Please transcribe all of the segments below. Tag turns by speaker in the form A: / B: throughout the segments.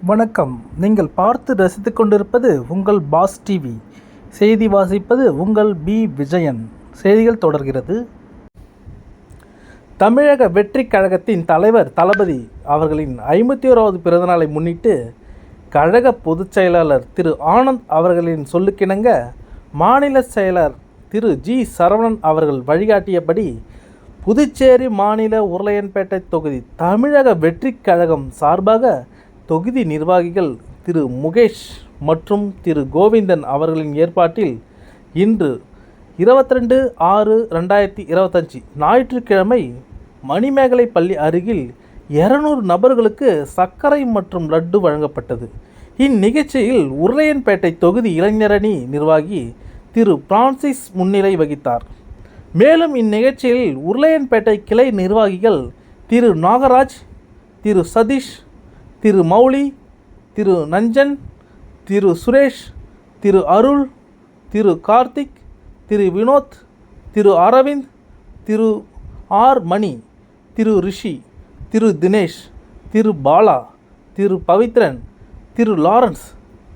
A: வணக்கம். நீங்கள் பார்த்து ரசித்துக் கொண்டிருப்பது உங்கள் பாஸ் டிவி. செய்தி வாசிப்பது உங்கள் பி விஜயன். செய்திகள் தொடர்கிறது. தமிழக வெற்றிக் கழகத்தின் தலைவர் தளபதி அவர்களின் 51வது பிறந்தநாளை முன்னிட்டு கழக பொதுச் செயலாளர் திரு ஆனந்த் அவர்களின் சொல்லுக்கிணங்க மாநில செயலர் திரு ஜி சரவணன் அவர்கள் வழிகாட்டியபடி புதுச்சேரி மாநில உருளையன்பேட்டை தொகுதி தமிழக வெற்றிக் கழகம் சார்பாக தொகுதி நிர்வாகிகள் திரு முகேஷ் மற்றும் திரு கோவிந்தன் அவர்களின் ஏற்பாட்டில் இன்று 22/6/2025 ஞாயிற்றுக்கிழமை மணிமேகலை பள்ளி அருகில் 200 நபர்களுக்கு சர்க்கரை மற்றும் லட்டு வழங்கப்பட்டது. இந்நிகழ்ச்சியில் உருளையன்பேட்டை தொகுதி இளைஞரணி நிர்வாகி திரு பிரான்சிஸ் முன்னிலை வகித்தார். மேலும் இந்நிகழ்ச்சியில் உருளையன்பேட்டை கிளை நிர்வாகிகள் திரு நாகராஜ், திரு சதீஷ், திரு மௌலி, திரு நஞ்சன், திரு சுரேஷ், திரு அருள், திரு கார்த்திக், திரு வினோத், திரு அரவிந்த், திரு ஆர் மணி, திரு ரிஷி, திரு தினேஷ், திரு பாலா, திரு பவித்ரன், திரு லாரன்ஸ்,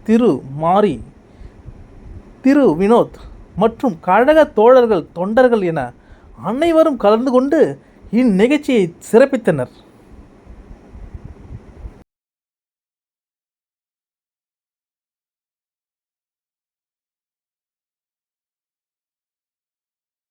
A: திரு மாரி, திரு வினோத் மற்றும் கழக தோழர்கள் தொண்டர்கள் என அனைவரும் கலந்து கொண்டு இந்நிகழ்ச்சியை சிறப்பித்தனர்.